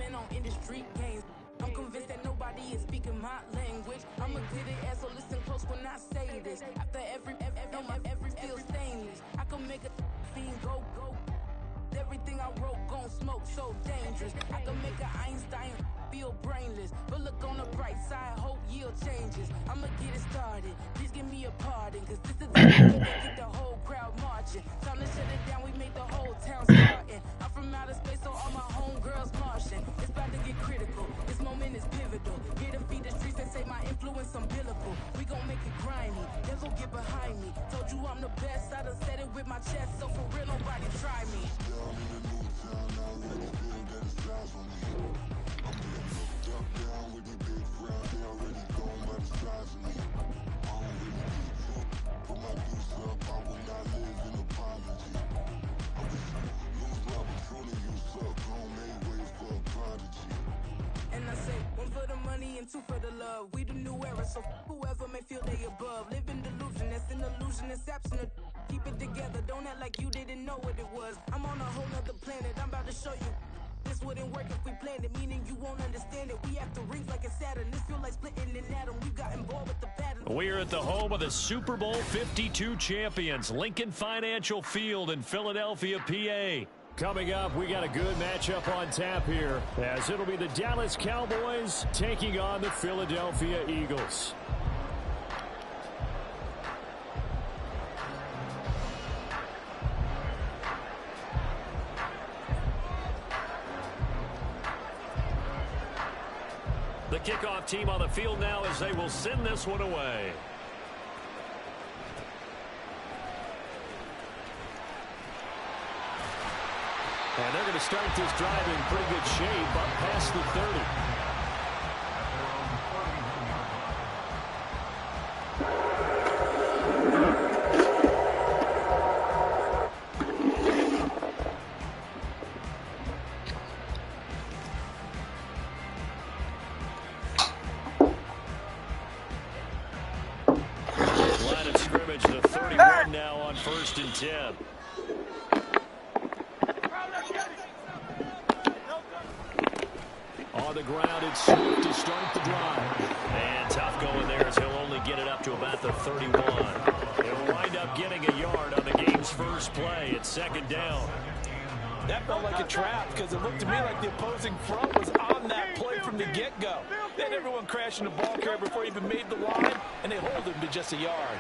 stand on industry games. I'm convinced that nobody is speaking my language. I'ma get it, so listen close when I say this. After every feel stainless, I can make a fiend go. Everything I wrote gon' smoke, so dangerous. I can make an Einstein feel brainless. But look on the bright side, hope yield changes. I'ma get it started, please give me a pardon. Cause this is the time to get the whole crowd marching. Time to shut it down, we made the whole town starting. I'm from outer space, so all my homegirls marching. It's about to get critical, this moment is pivotal. Get them feed the streets and say my influence umbilical. We gon' make it grimy, devil get behind me. Told you I'm the best, I done said it with my chest. So for real, nobody try me. And I say, one for the money and two for the love. We the new era, so whoever may feel they above. Live in delusion, that's an illusion, it's absent. Keep it together, don't act like you didn't know what it was. I'm on a whole nother planet, I'm about to show you. This wouldn't work if we planned it, meaning you won't understand it. We have to rings like a Saturn. This feel like splitting an atom. We've gotten bored with the pattern. We're at the home of the Super Bowl 52 champions, Lincoln Financial Field in Philadelphia, PA. Coming up, we got a good matchup on tap here, as it'll be the Dallas Cowboys taking on the Philadelphia Eagles. The kickoff team on the field now as they will send this one away. And they're going to start this drive in pretty good shape up past the 30. Line of scrimmage, the 31 now on 1st and 10. On the ground, it's Swift to start the drive. And tough going there as he'll only get it up to about the 31. He'll wind up getting a yard on the game's first play. It's 2nd down. That felt like a trap because it looked to me like the opposing front was on that play from the get-go. They had everyone crashing the ball carrier before he even made the line, and they hold him to just a yard.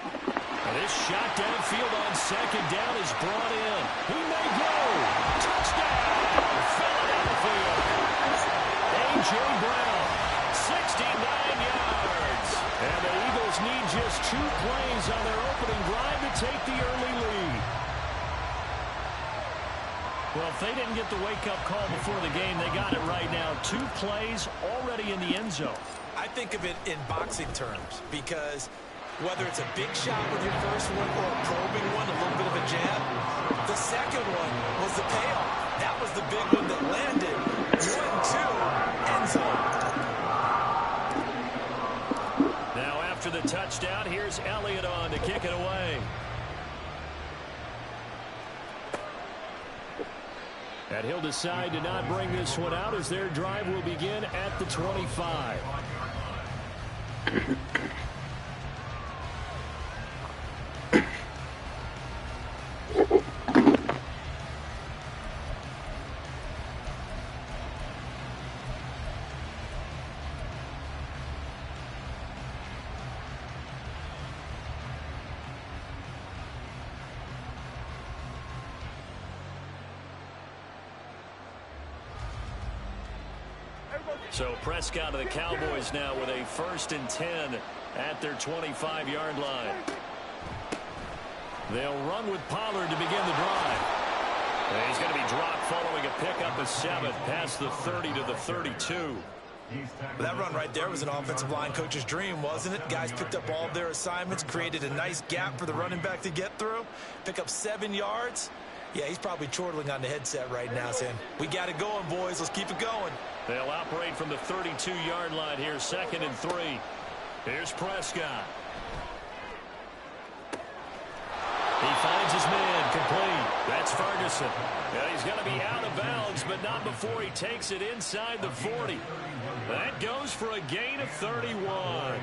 And this shot downfield on 2nd down is brought in. He may go. Touchdown, Philadelphia. A.J. Brown, 69 yards. And the Eagles need just 2 plays on their opening drive to take the early lead. Well, if they didn't get the wake-up call before the game, they got it right now. 2 plays already in the end zone. I think of it in boxing terms because whether it's a big shot with your first one or a probing one, a little bit of a jab, the second one was the payoff. That was the big one that landed. 1-2, end zone. Now after the touchdown, here's Elliott on to kick it away. And he'll decide to not bring this one out as their drive will begin at the 25. So Prescott of the Cowboys now with a 1st and 10 at their 25-yard line. They'll run with Pollard to begin the drive. And he's going to be dropped following a pickup of 7 past the 30 to the 32. That run right there was an offensive line coach's dream, wasn't it? Guys picked up all of their assignments, created a nice gap for the running back to get through, pick up 7 yards. Yeah, he's probably chortling on the headset right now saying, we got it going, boys. Let's keep it going. They'll operate from the 32-yard line here, 2nd and 3. Here's Prescott. He finds his man complete. That's Ferguson. And he's going to be out of bounds, but not before he takes it inside the 40. That goes for a gain of 31.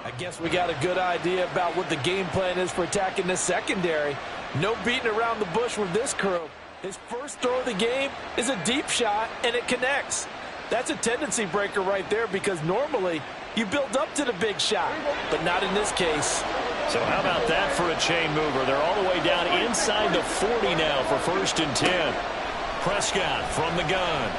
I guess we got a good idea about what the game plan is for attacking this secondary. No beating around the bush with this crew. His first throw of the game is a deep shot, and it connects. That's a tendency breaker right there because normally you build up to the big shot, but not in this case. So how about that for a chain mover? They're all the way down inside the 40 now for 1st and 10. Prescott from the gun.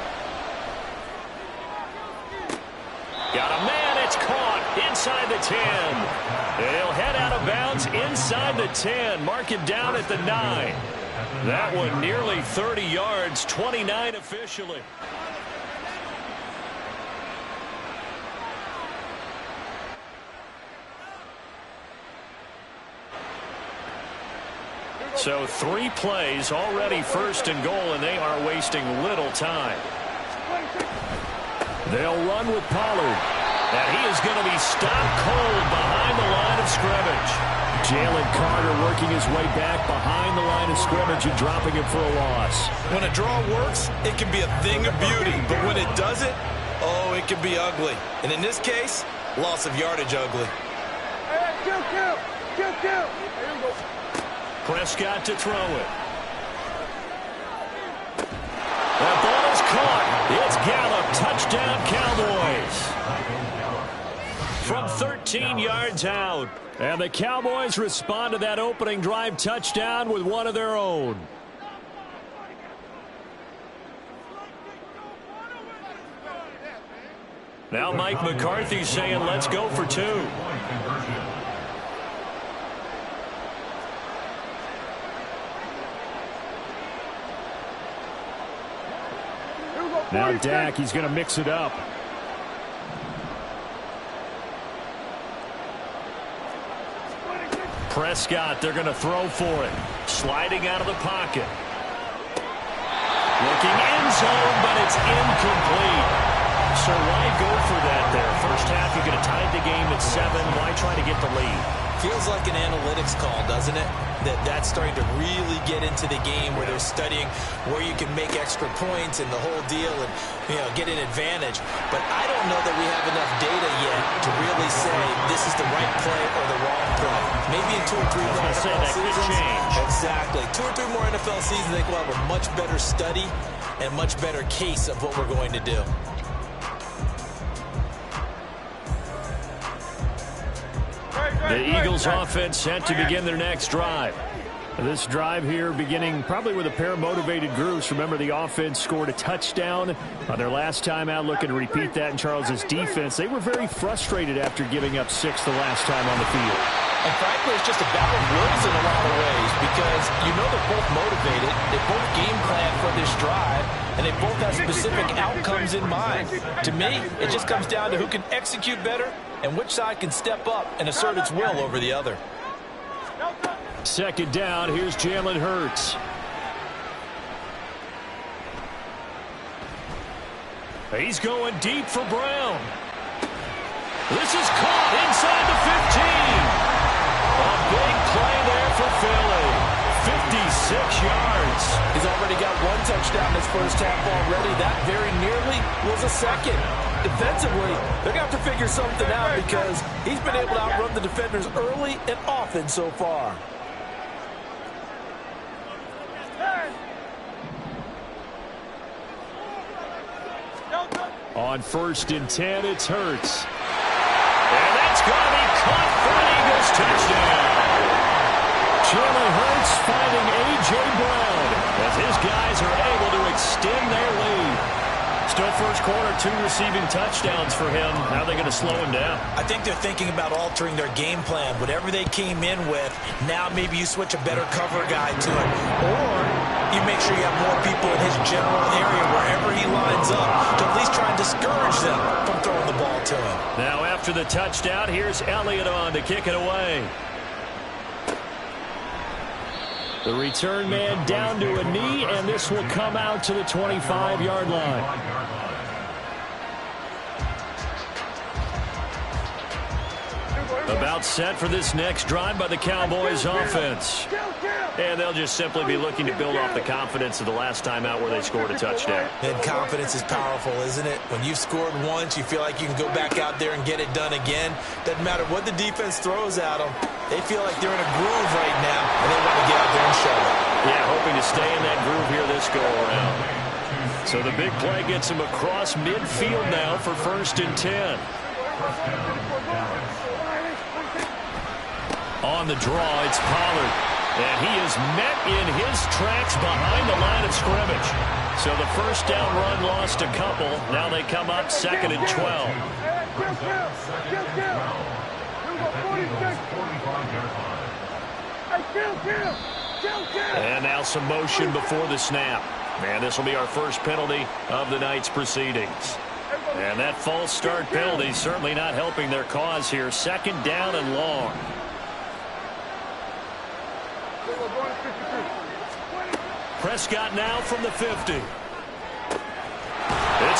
Got a man, it's caught inside the 10. And he'll head out of bounds inside the 10. Mark it down at the 9. That one nearly 30 yards, 29 officially. So 3 plays, already 1st and goal, and they are wasting little time. They'll run with Pollard. And he is going to be stopped cold behind the line of scrimmage. Jalen Carter working his way back behind the line of scrimmage and dropping it for a loss. When a draw works, it can be a thing of beauty. But when it doesn't, oh, it can be ugly. And in this case, loss of yardage ugly. Prescott to throw it. That ball is caught. It's Gallup. Touchdown, Cowboys. From 13 yards out. And the Cowboys respond to that opening drive touchdown with one of their own. Now Mike McCarthy saying, let's go for 2. Now Dak, he's going to mix it up. Prescott, they're going to throw for it. Sliding out of the pocket. Looking end zone, but it's incomplete. So why go for that there? First half, you could have tied the game at 7. Why try to get the lead? Feels like an analytics call, doesn't it? That's starting to really get into the game where they're studying where you can make extra points and the whole deal and, get an advantage. But I don't know that we have enough data yet to really say this is the right play or the wrong play. Maybe in 2 or 3 more NFL seasons. Change. Exactly. 2 or 3 more NFL seasons, I think we'll have a much better study and much better case of what we're going to do. The Eagles offense set to begin their next drive. This drive here beginning probably with a pair of motivated groups. Remember, the offense scored a touchdown on their last time out, looking to repeat that in Charles's defense. They were very frustrated after giving up 6 the last time on the field. And frankly, it's just a battle of wills in a lot of ways because they're both motivated. They both game plan for this drive, and they both have specific outcomes in mind. To me, it just comes down to who can execute better and which side can step up and assert its will over the other. 2nd down, here's Jalen Hurts. He's going deep for Brown. This is caught inside the 15. A big play there for Philly. 56 yards. He's already got 1 touchdown this first half already. That very nearly was a second. Defensively, they're going to have to figure something out because he's been able to outrun the defenders early and often so far. On 1st and 10, it's Hurts. And that's going to be caught for an Eagles touchdown. Jalen Hurts finding A.J. Brown as his guys are able to extend their lead. Still first quarter, 2 receiving touchdowns for him. How are they going to slow him down? I think they're thinking about altering their game plan. Whatever they came in with, now maybe you switch a better cover guy to it. Or you make sure you have more people in his general area wherever he lines up to at least try and discourage them from throwing the ball to him. Now after the touchdown, here's Elliott on to kick it away. The return man down to a knee, and this will come out to the 25-yard line. About set for this next drive by the Cowboys offense. And they'll just simply be looking to build off the confidence of the last time out where they scored a touchdown. And confidence is powerful, isn't it? When you've scored once, you feel like you can go back out there and get it done again. Doesn't matter what the defense throws at them. They feel like they're in a groove right now, and they want to get out there and show it. Yeah, hoping to stay in that groove here this go-around. So the big play gets him across midfield now for 1st and 10. On the draw, it's Pollard. And he is met in his tracks behind the line of scrimmage. So the first down run lost a couple. Now they come up 2nd and 12. And now some motion before the snap. And this will be our first penalty of the night's proceedings. And that false start penalty certainly not helping their cause here. 2nd down and long. Prescott now from the 50. It's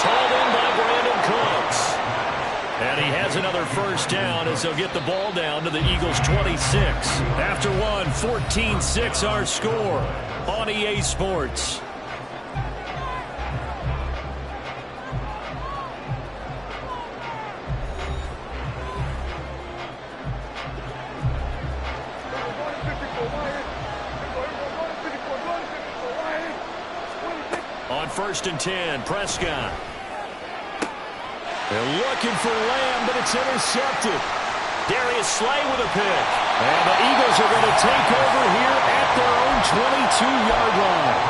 hauled in by Brandon Cooks. And he has another first down as they'll get the ball down to the Eagles' 26. After one, 14-6 our score on EA Sports. On 1st and 10, Prescott. They're looking for Lamb, but it's intercepted. Darius Slay with a pick. And the Eagles are going to take over here at their own 22-yard line.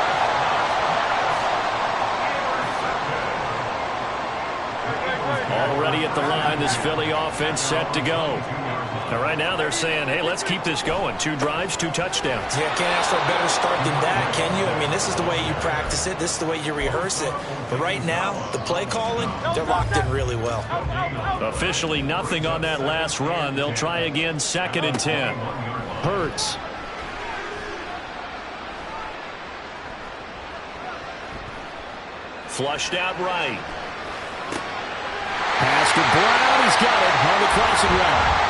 Already at the line, this Philly offense set to go. Now, right now they're saying, hey, let's keep this going. 2 drives, 2 touchdowns. Yeah, can't ask for a better start than that, can you? I mean, this is the way you practice it. This is the way you rehearse it. But right now, the play calling, they're locked in really well. Officially nothing on that last run. They'll try again 2nd and 10. Hurts. Flushed out right. Pass to Brown. He's got it on the crossing route.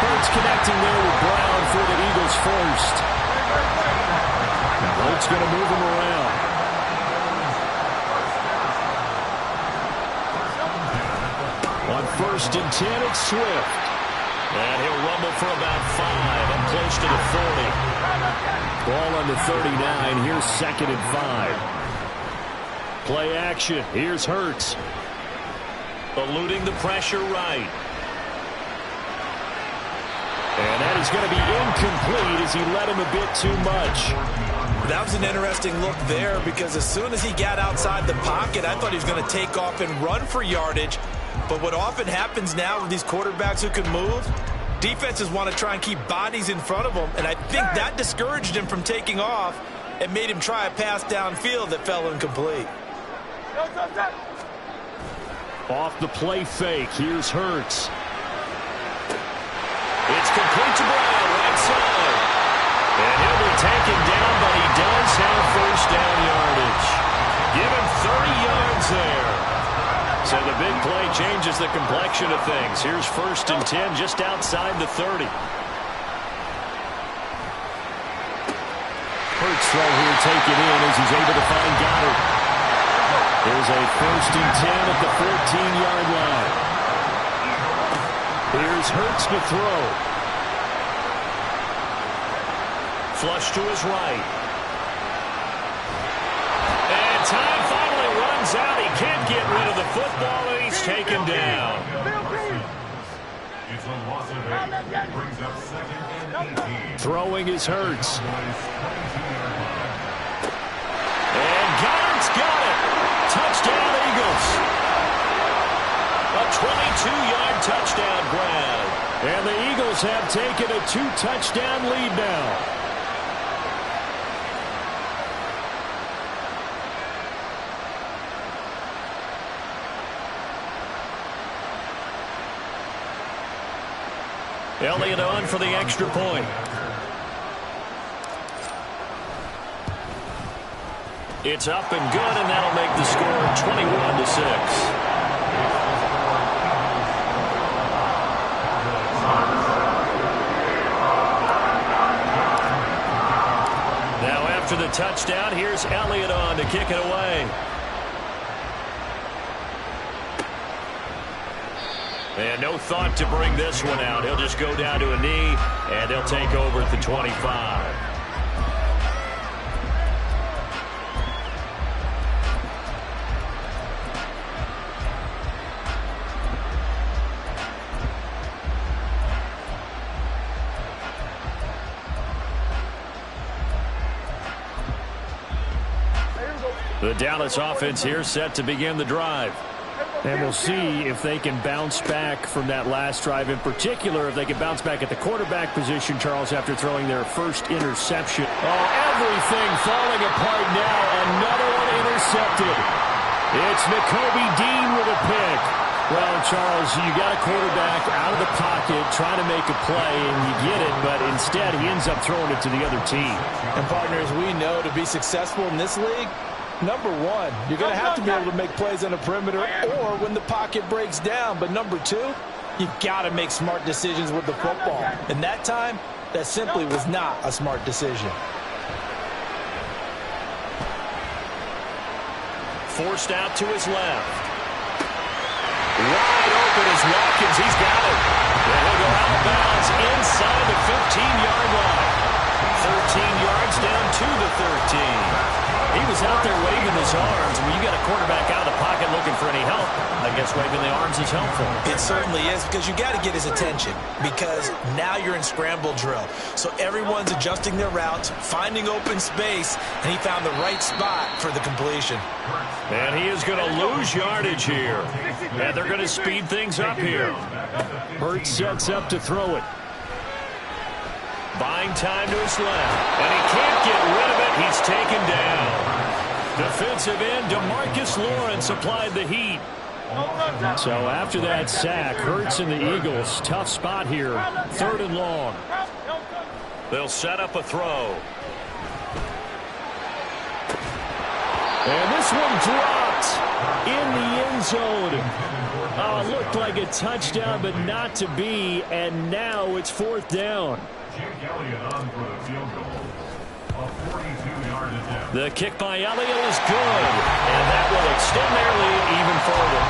Hurts connecting there with Brown for the Eagles first. Hurts going to move him around. On 1st and 10, it's Swift. And he'll rumble for about 5 and close to the 40. Ball on the 39. Here's 2nd and 5. Play action. Here's Hurts. Eluding the pressure right. And that is going to be incomplete as he led him a bit too much. That was an interesting look there because as soon as he got outside the pocket, I thought he was going to take off and run for yardage. But what often happens now with these quarterbacks who can move, defenses want to try and keep bodies in front of them. And I think that discouraged him from taking off and made him try a pass downfield that fell incomplete. Off the play fake, here's Hurts. It's complete to Brown, right side. And he'll be taken down, but he does have first down yardage. Give him 30 yards there. So the big play changes the complexion of things. Here's 1st and 10 just outside the 30. Hurts throw here taken in as he's able to find Goddard. There's a 1st and 10 at the 14-yard line. Here's Hurts to throw. Flush to his right. And time finally runs out. He can't get rid of the football, and he's taken down. Throwing is Hurts. And Goddard's got it. Touchdown, Eagles. A 22-yard touchdown grab. And the Eagles have taken a 2-touchdown lead now. Elliott on for the extra point. It's up and good, and that'll make the score 21-6. touchdown. Here's Elliott on to kick it away. And no thought to bring this one out. He'll just go down to a knee, and they'll take over at the 25. The Dallas offense here set to begin the drive. And we'll see if they can bounce back from that last drive. In particular, if they can bounce back at the quarterback position, Charles, after throwing their first interception. Oh, everything falling apart now. Another one intercepted. It's Nakobe Dean with a pick. Well, Charles, you got a quarterback out of the pocket trying to make a play, and you get it, but instead he ends up throwing it to the other team. And partners, we know to be successful in this league, number one, you're going to have to be able to make plays on the perimeter or when the pocket breaks down. But number two, you've got to make smart decisions with the football. And that time, that simply was not a smart decision. Forced out to his left. Wide open is Watkins. He's got it. And he'll go out of bounds inside the 15-yard line. 13 yards down to the 13. He was out there waving his arms. When you got a quarterback out of the pocket looking for any help, I guess waving the arms is helpful. It certainly is, because you got to get his attention, because now you're in scramble drill. So everyone's adjusting their routes, finding open space, and he found the right spot for the completion. And he is going to lose yardage here. And they're going to speed things up here. Hurts sets up to throw it. Buying time to his left. And he can't get rid of it. He's taken down. Defensive end DeMarcus Lawrence applied the heat. So after that sack, Hurts and the Eagles, tough spot here. 3rd and long. They'll set up a throw. And this one dropped in the end zone. Oh, it looked like a touchdown, but not to be. And now it's 4th down. The kick by Elliott is good, and that will extend their lead even further.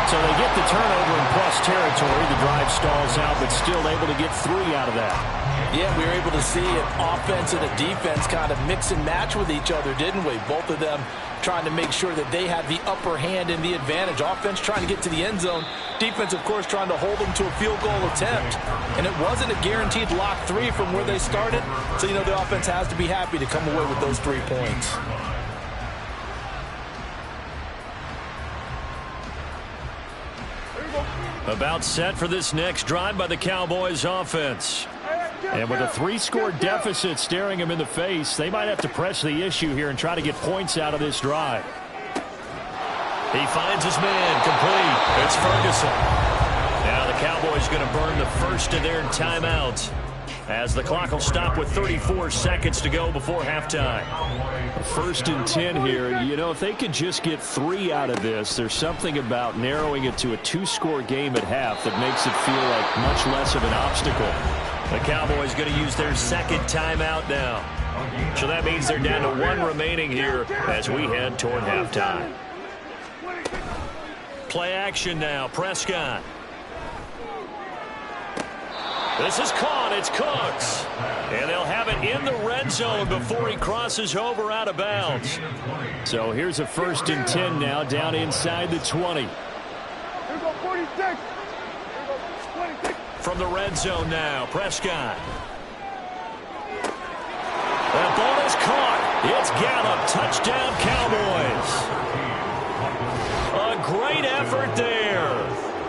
So they get the turnover in plus territory. The drive stalls out, but still able to get 3 out of that. Yeah, we were able to see an offense and a defense kind of mix and match with each other, didn't we? Both of them trying to make sure that they have the upper hand and the advantage. Offense trying to get to the end zone. Defense, of course, trying to hold them to a field goal attempt. And it wasn't a guaranteed lock 3 from where they started. So, you know, the offense has to be happy to come away with those 3 points. About set for this next drive by the Cowboys offense. And with a 3-score deficit staring him in the face, they might have to press the issue here and try to get points out of this drive. He finds his man complete. It's Ferguson. Now the Cowboys going to burn the first of their timeouts as the clock will stop with 34 seconds to go before halftime. 1st and 10 here. You know, if they could just get 3 out of this, there's something about narrowing it to a 2-score game at half that makes it feel like much less of an obstacle. The Cowboys going to use their 2nd timeout now. So that means they're down to 1 remaining here as we head toward halftime. Play action now. Prescott. This is caught. It's Cooks. And they'll have it in the red zone before he crosses over out of bounds. So here's a 1st and 10 now down inside the 20. From the red zone now, Prescott. The ball is caught. It's Gallup. Touchdown, Cowboys. A great effort there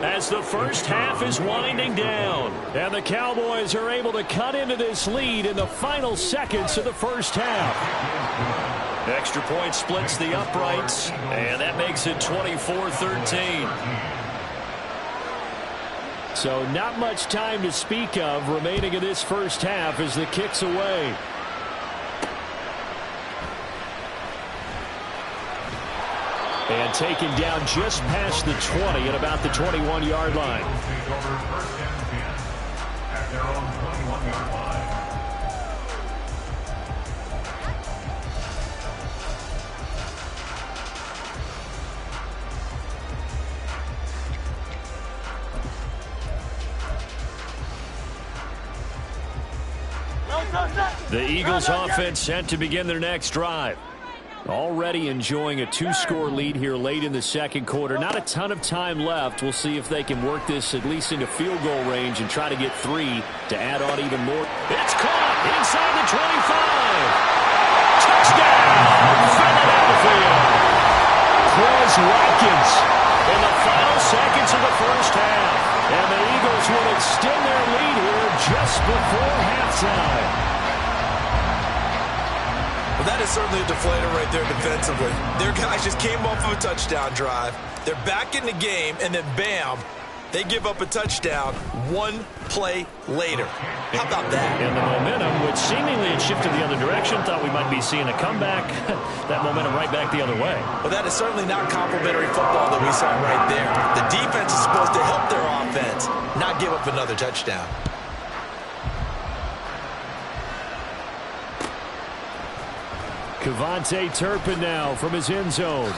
as the first half is winding down. And the Cowboys are able to cut into this lead in the final seconds of the first half. Extra point splits the uprights, and that makes it 24-13. So not much time to speak of remaining in this first half as the kick's away. And taken down just past the 20 at about the 21-yard line. The Eagles offense set to begin their next drive. Already enjoying a 2-score lead here late in the second quarter. Not a ton of time left. We'll see if they can work this at least into field goal range and try to get 3 to add on even more. It's caught inside the 25. Touchdown, Philadelphia. Quez Watkins in the final seconds of the first half. And the Eagles will extend their lead here just before halftime. Well, that is certainly a deflator right there defensively. Their guys just came off of a touchdown drive. They're back in the game, and then bam, they give up a touchdown 1 play later. How about that? And the momentum, which seemingly had shifted the other direction, thought we might be seeing a comeback. That momentum right back the other way. Well, that is certainly not complimentary football that we saw right there. The defense is supposed to help their offense, not give up another touchdown. KaVontae Turpin now from his end zone.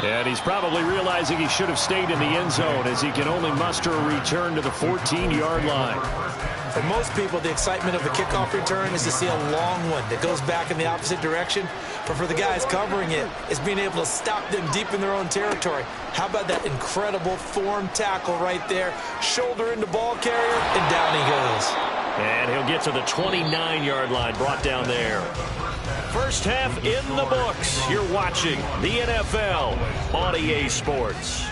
And he's probably realizing he should have stayed in the end zone as he can only muster a return to the 14-yard line. For most people, the excitement of a kickoff return is to see a long one that goes back in the opposite direction. But for the guys covering it, it's being able to stop them deep in their own territory. How about that incredible form tackle right there? Shoulder into ball carrier, and down he goes. And he'll get to the 29-yard line, brought down there. First half in the books. You're watching the NFL on EA Sports.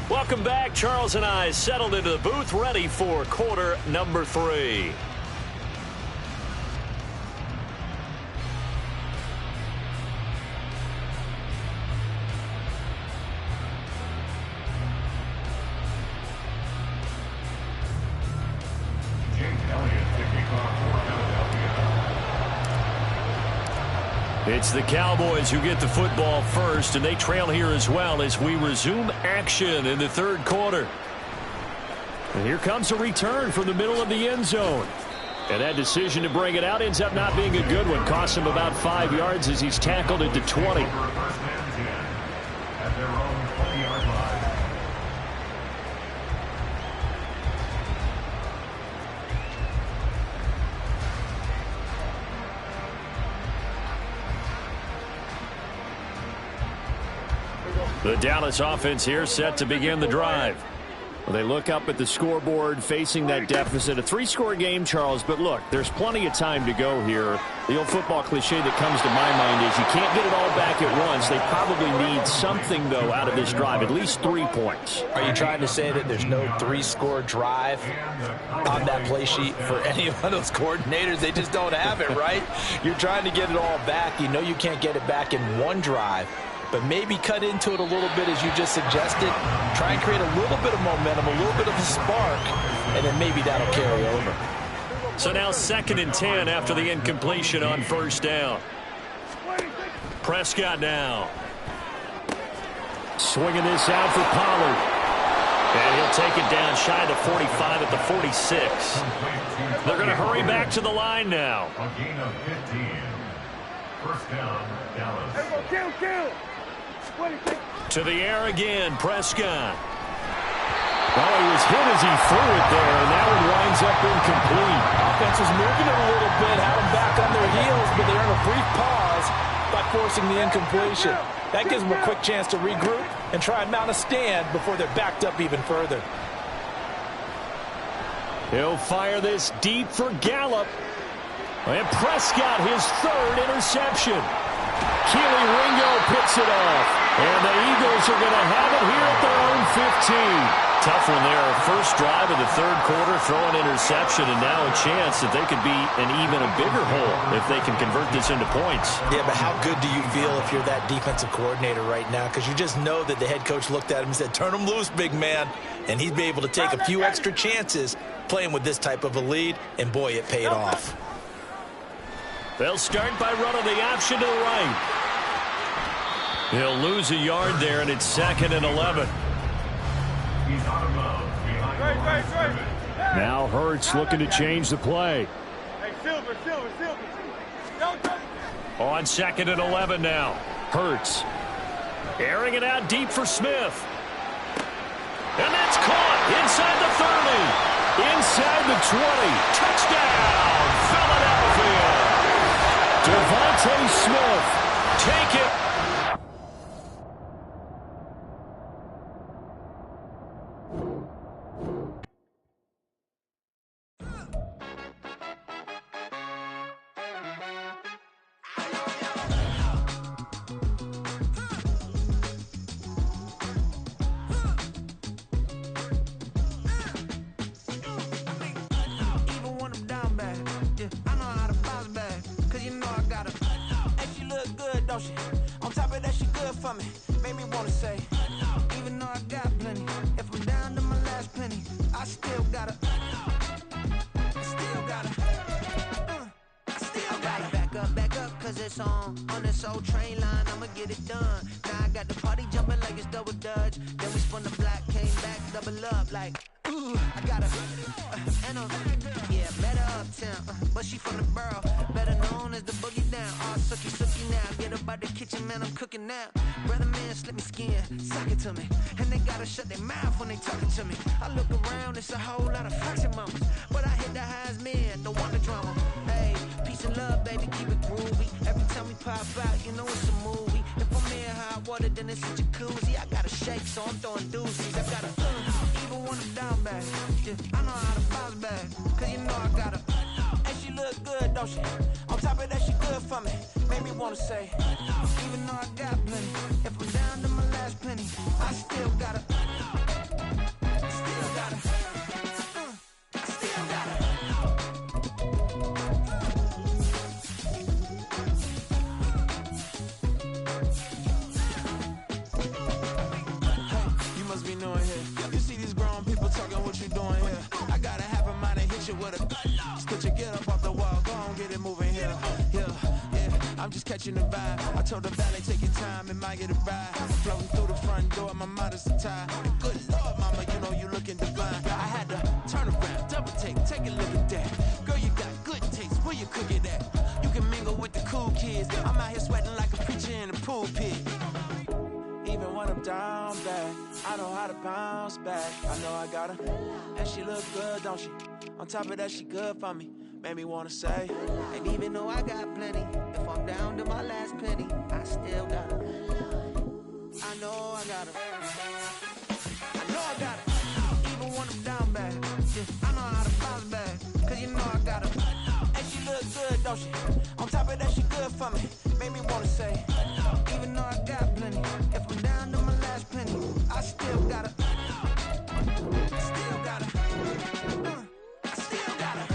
Welcome back. Charles and I settled into the booth, ready for quarter number 3. It's the Cowboys who get the football first, and they trail here as well as we resume action in the third quarter. And here comes a return from the middle of the end zone. And that decision to bring it out ends up not being a good one. Costs him about 5 yards as he's tackled at the 20. The Dallas offense here set to begin the drive. Well, they look up at the scoreboard facing that deficit. A 3-score game, Charles, but look, there's plenty of time to go here. The old football cliche that comes to my mind is you can't get it all back at once. They probably need something, though, out of this drive, at least 3 points. Are you trying to say that there's no 3-score drive on that play sheet for any one of those coordinators? They just don't have it, right? You're trying to get it all back. You know you can't get it back in one drive. But maybe cut into it a little bit as you just suggested. Try and create a little bit of momentum, a little bit of a spark, and then maybe that'll carry over. So now 2nd and 10 after the incompletion on first down. Prescott now. Swinging this out for Pollard. And he'll take it down shy of the 45 at the 46. They're going to hurry back to the line now. A gain of 15. First down, Dallas. Kill. To the air again, Prescott. Oh, he was hit as he threw it there, and that one winds up incomplete. Offense was moving it a little bit, had them back on their heels, but they earned a brief pause by forcing the incompletion. That gives them a quick chance to regroup and try and mount a stand before they're backed up even further. He'll fire this deep for Gallup. And Prescott, his 3rd interception. Keely Ringo picks it off. And the Eagles are going to have it here at their own 15. Tough one there. First drive of the third quarter, throw an interception, and now a chance that they could be in even a bigger hole if they can convert this into points. Yeah, but how good do you feel if you're that defensive coordinator right now? Because you just know that the head coach looked at him and said, turn him loose, big man. And he'd be able to take a few extra chances playing with this type of a lead, and boy, it paid off. They'll start by running the option to the right. He'll lose a yard there, and it's 2nd and 11. He's out of bounds behind Now Hurts looking to change the play. Hey, Silver. On 2nd and 11 now. Hurts. Airing it out deep for Smith. And that's caught inside the 30. Inside the 20. Touchdown, Philadelphia. Devontae Smith. Take it. On top of that, she good for me. Made me wanna say, even though I got plenty, if I'm down to my last penny, I still gotta back up, cause it's on this old train line, I'ma get it done. Now I got the party jumping like it's double dutch. Then we spun the block, came back, double up like, ooh, I got met her uptown, but she from the borough, better known as the boogie down. All sucky now, get up out the kitchen, man, I'm cooking now. Brother man, slip me skin, suck it to me, and they gotta shut their mouth when they talking to me. I look around, it's a whole lot of fraction mamas, but I hit the highs, man, don't want the drama. Hey, peace and love, baby, keep it groovy. Every time we pop out, you know it's a movie. If I'm in hot water, then it's a jacuzzi. I gotta shake, so I'm throwing doozies. I gotta, even when I'm down bad, yeah, I know how to bounce back, cause you know I gotta. And she look good, don't she? On top of that, she good for me. Made me wanna say, even though I got plenty, if I'm down to my last penny, I still gotta. I'm just catching the vibe. I told the valet, take your time, it might get a ride. Floating through the front door, my mind is tied. Good Lord, mama, you know you looking divine. I had to turn around, double take a look at that. Girl, you got good taste, where you cook it at? You can mingle with the cool kids. I'm out here sweating like a preacher in a pulpit. Even when I'm down bad, I know how to bounce back. I know I got her, and she look good, don't she? On top of that, she good for me. Made me wanna say, and even though I got plenty, if I'm down to my last penny, I still got her. I know I got her. I know I got her. Even when I'm down bad, yeah, I know how to bounce back, cause you know I got her. And she look good, don't she? On top of that, she good for me. Made me wanna say, even though I got plenty, if I'm down to my last penny, I still got her. Still got her. Still got her.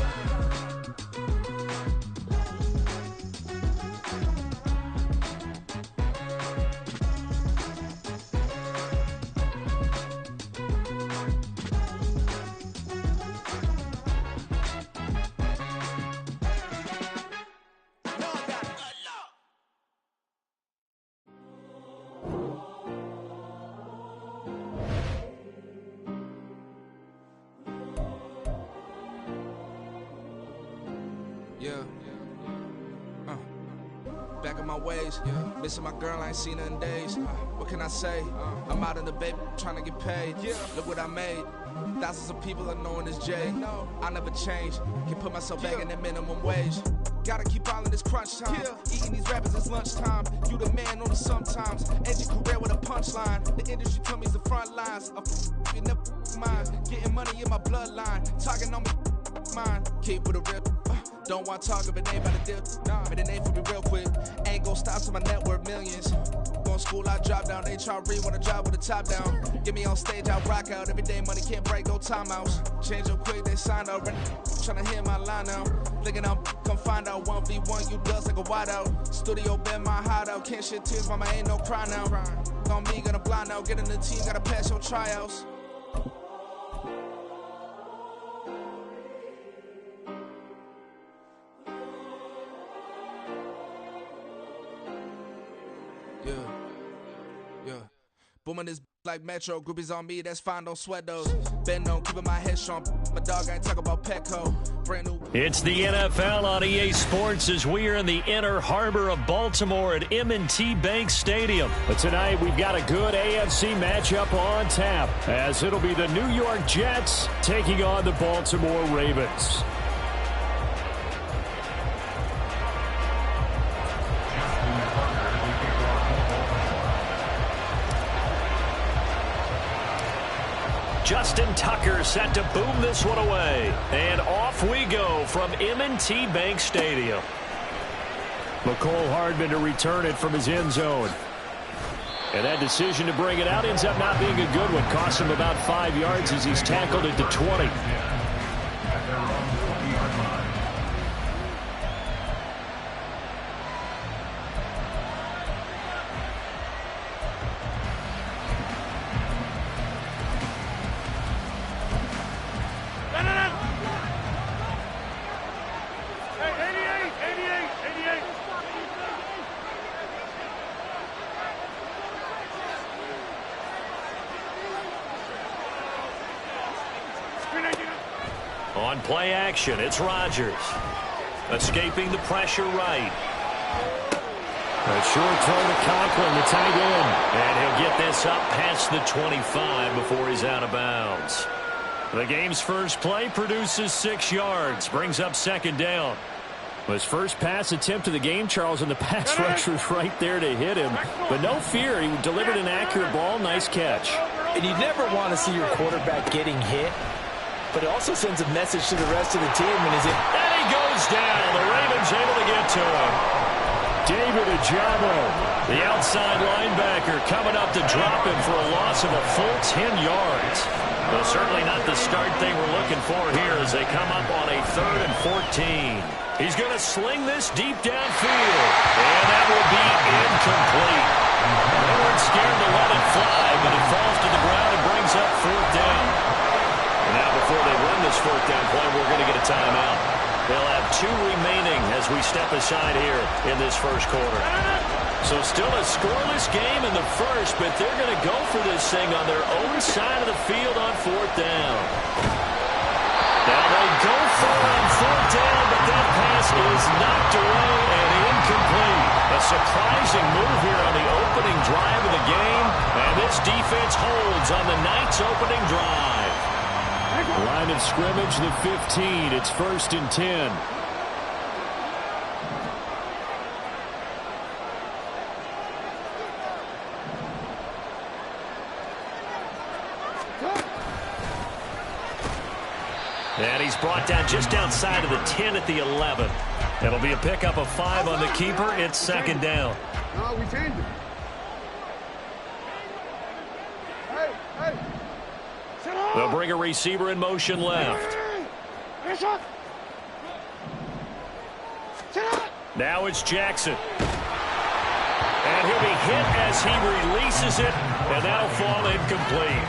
Back in my ways, missing my girl, I ain't seen her in days. What can I say? I'm out in the baby, trying to get paid. Look what I made. Thousands of people are knowing this Jay. I never change. Can put myself back in that minimum wage. Gotta keep all in this crunch time. Eating these rappers is lunchtime. You the man on the sometimes. End your career with a punchline. The industry told me it's the front lines. You never mind. Getting money in my bloodline. Talking on me, mine. Keep with a real. Don't want to talk if it ain't about the deal. But it ain't for me real quick. Ain't gon' stop till my net worth millions. Going school, I drop down. HRE wanna drive with the top down. Get me on stage, I rock out. Every day money can't break, no timeouts. Change up quick, they sign up. Tryna hear my line now. Thinking I'm come find out 1v1, you dust like a wideout. Studio been my hideout. Can't shed tears, mama ain't no cry now. On me, gonna blind out. Get in the team, gotta pass your tryouts. Yeah. Booming this Like Metro, groupies on me, that's fine, don't sweat those. Been on, keeping my head strong. My dog ain't talking about Petco. Brand new. It's the NFL on EA Sports as we are in the inner harbor of Baltimore at M&T Bank Stadium. But tonight we've got a good AFC matchup on tap as it'll be the New York Jets taking on the Baltimore Ravens. Justin Tucker set to boom this one away. And off we go from M&T Bank Stadium. McCole Hardman to return it from his end zone. And that decision to bring it out ends up not being a good one. Costs him about 5 yards as he's tackled at the 20. On play action, it's Rodgers. Escaping the pressure right. A short throw to Conklin, the tight end. And he'll get this up past the 25 before he's out of bounds. The game's first play produces 6 yards. Brings up second down. His first pass attempt of the game, Charles, and the pass rusher's right there to hit him. But no fear, he delivered an accurate ball. Nice catch. And you never want to see your quarterback getting hit. But it also sends a message to the rest of the team. And he goes down. The Ravens able to get to him. David Ojabo, the outside linebacker, coming up to drop him for a loss of a full 10 yards. Well, certainly not the start they were looking for here as they come up on a 3rd and 14. He's going to sling this deep downfield. And that will be incomplete. They weren't scared to let it fly, but it falls to the ground and brings up 4th down. Now, before they run this 4th down play, we're going to get a timeout. They'll have 2 remaining as we step aside here in this first quarter. So still a scoreless game in the first, but they're going to go for this thing on their own side of the field on 4th down. Now they go for it on 4th down, but that pass is knocked away and incomplete. A surprising move here on the opening drive of the game, and this defense holds on the Knights' opening drive. Line of scrimmage, the 15. It's 1st and 10. And he's brought down just outside of the 10 at the 11. It'll be a pickup of 5 on the keeper. It's 2nd down. No, we changed it. They'll bring a receiver in motion left. Now it's Jackson. And he'll be hit as he releases it, and that'll fall incomplete.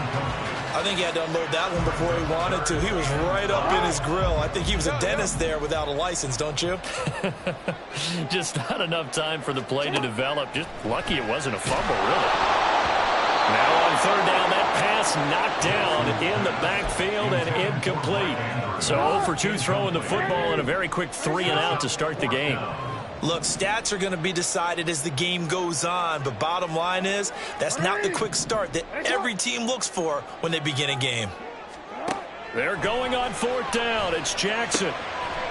I think he had to unload that one before he wanted to. He was right up in his grill. I think he was a dentist there without a license, don't you? Just not enough time for the play to develop. Just lucky it wasn't a fumble, really. Now on 3rd down, that pass knocked down in the backfield and incomplete. So 0 for 2 throwing the football and a very quick 3 and out to start the game. Look, stats are going to be decided as the game goes on, but bottom line is that's not the quick start that every team looks for when they begin a game. They're going on 4th down. It's Jackson.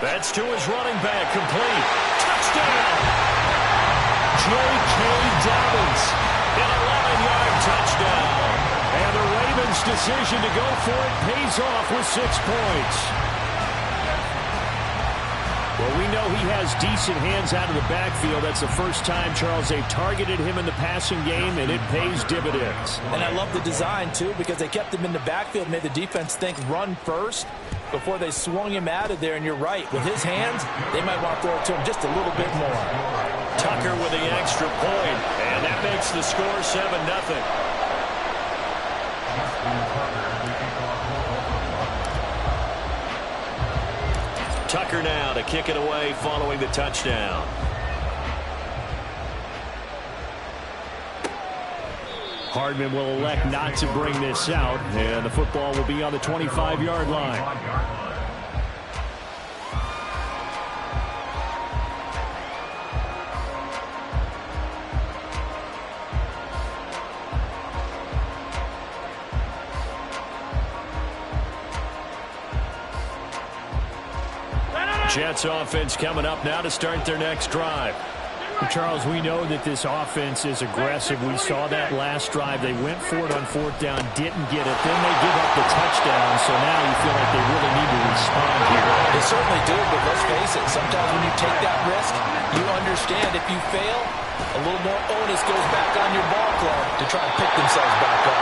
That's to his running back. Complete. Touchdown! J.K. Dobbins. An 11-yard touchdown. And the Ravens' decision to go for it pays off with 6 points. Well, we know he has decent hands out of the backfield. That's the first time, Charles, they've targeted him in the passing game, and it pays dividends. And I love the design, too, because they kept him in the backfield, made the defense think run first before they swung him out of there. And you're right, with his hands, they might want to throw it to him just a little bit more. Tucker with the extra point, and that makes the score 7-0. Tucker now to kick it away following the touchdown. Hardman will elect not to bring this out, and the football will be on the 25-yard line. Jets offense coming up now to start their next drive. Charles, we know that this offense is aggressive. We saw that last drive. They went for it on 4th down, didn't get it. Then they give up the touchdown, so now you feel like they really need to respond here. They certainly do, but let's face it, sometimes when you take that risk, you understand if you fail, a little more onus goes back on your ball club to try and pick themselves back up.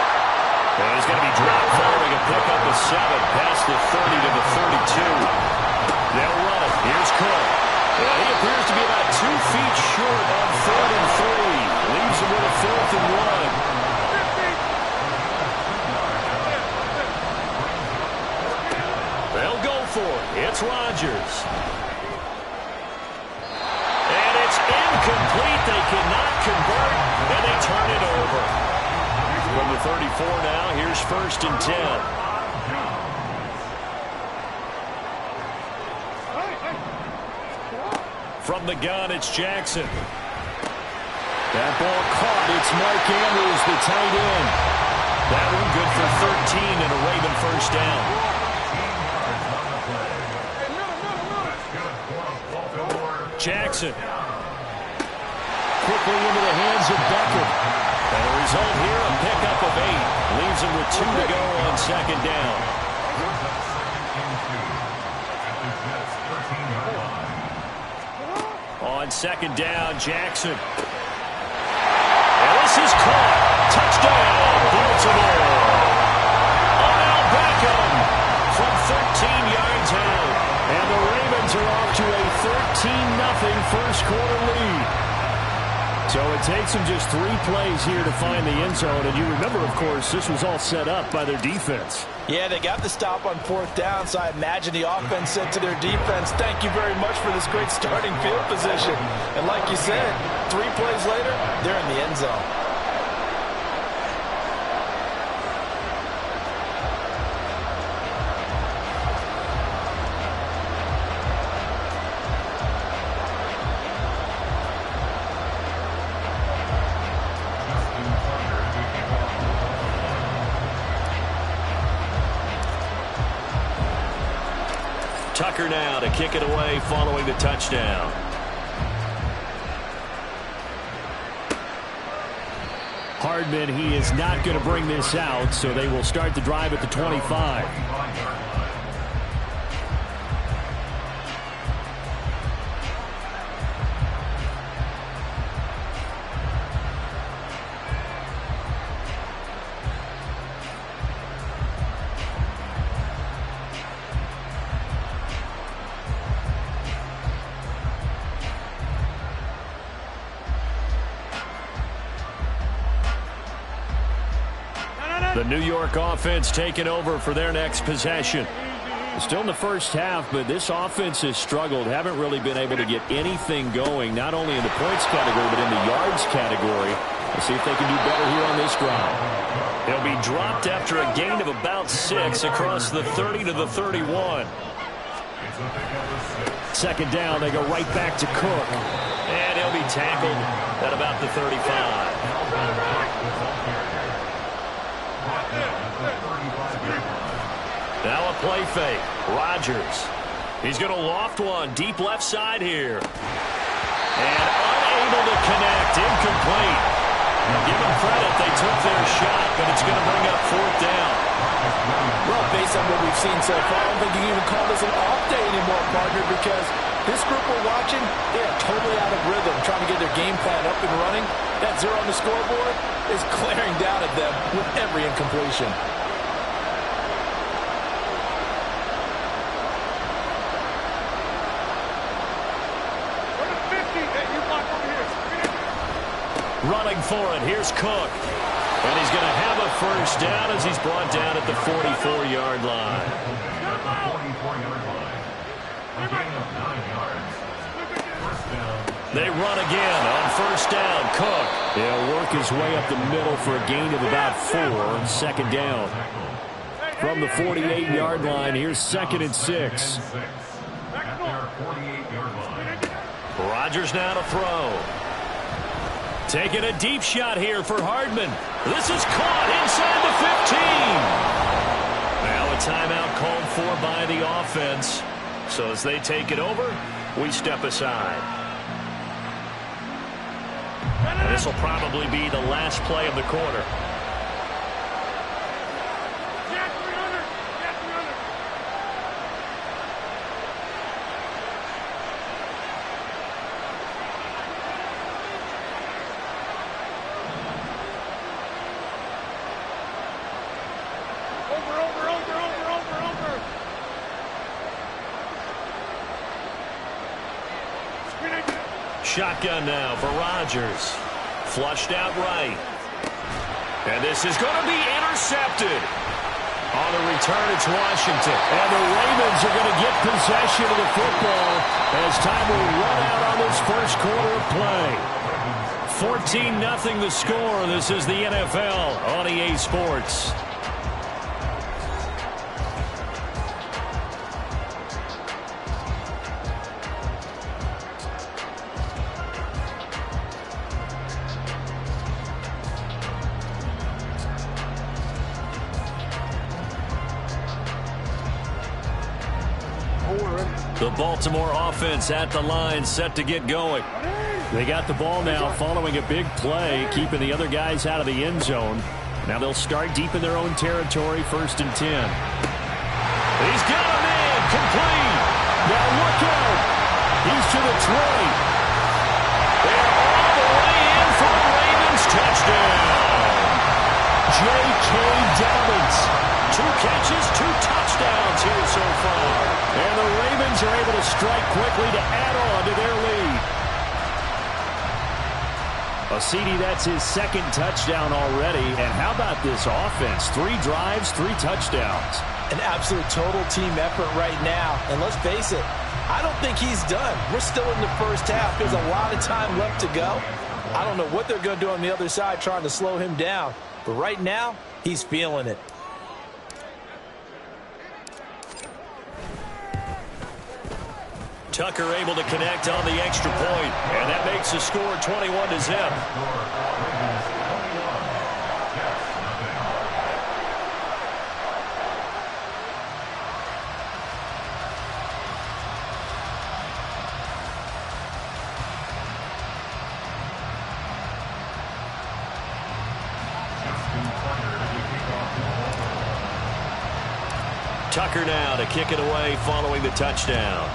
And he's going to be dropped following a pickup of 7 past the 30 to the 32. They'll run it. Here's Cook. And he appears to be about 2 feet short on 3rd and 3. Leaves him with a 4th and 1. They'll go for it. It's Rodgers. And it's incomplete. They cannot convert, and they turn it over. From the 34 now, here's 1st and 10. From the gun, it's Jackson. That ball caught. It's Mark Andrews, the tight end. That one good for 13 and a Raven 1st down. Jackson. Quickly into the hands of Beckett. And the result here, a pickup of 8. Leaves him with 2 to go on 2nd down. On 2nd down, Jackson. And this is caught. Touchdown, Baltimore. Odell Beckham from 13 yards out. And the Ravens are off to a 13-0 first-quarter lead. So it takes them just 3 plays here to find the end zone. And you remember, of course, this was all set up by their defense. Yeah, they got the stop on 4th down, so I imagine the offense said to their defense, thank you very much for this great starting field position. And like you said, 3 plays later, they're in the end zone. Tucker now to kick it away following the touchdown. Hardman, he is not going to bring this out, so they will start the drive at the 25. The New York offense taking over for their next possession. Still in the first half, but this offense has struggled. Haven't really been able to get anything going, not only in the points category, but in the yards category. Let's see if they can do better here on this drive. They'll be dropped after a gain of about 6 across the 30 to the 31. 2nd down, they go right back to Cook. And he'll be tackled at about the 35. Now a play fake. Rodgers. He's going to loft one deep left side here. And unable to connect. Incomplete. Give them credit. They took their shot, but it's going to bring up 4th down. Well, based on what we've seen so far, I don't think you can even call this an off day anymore, partner, because this group we're watching, they are totally out of rhythm, trying to get their game plan up and running. That 0 on the scoreboard is glaring down at them with every incompletion. Running for it. Here's Cook. And he's going to have a 1st down as he's brought down at the 44-yard line. 44-yard line. A gain of 9 yards. 1st down, They run again on first down. Cook. He'll work his way up the middle for a gain of about 4. Second down. From the 48-yard line, here's 2nd and 6. Rodgers now to throw. Taking a deep shot here for Hardman. This is caught inside the 15. Now a timeout called for by the offense. So as they take it over, we step aside. And this will probably be the last play of the quarter. Shotgun now for Rodgers. Flushed out right. And this is going to be intercepted. On the return, it's Washington. And the Ravens are going to get possession of the football as time will run out on this first quarter of play. 14-0 the score. This is the NFL on EA Sports. The Baltimore offense at the line, set to get going. They got the ball now following a big play, keeping the other guys out of the end zone. Now they'll start deep in their own territory, 1st and 10. He's got a man, complete. Now look out. He's to the 20. They're all the way in for a Ravens touchdown. J.K. Dobbins. 2 catches, 2 touchdowns here so far. And the Ravens are able to strike quickly to add on to their lead. CD, that's his 2nd touchdown already. And how about this offense? 3 drives, 3 touchdowns. An absolute total team effort right now. And let's face it, I don't think he's done. We're still in the first half. There's a lot of time left to go. I don't know what they're going to do on the other side trying to slow him down. But right now, he's feeling it. Tucker able to connect on the extra point, and that makes the score 21-0. Tucker now to kick it away following the touchdown.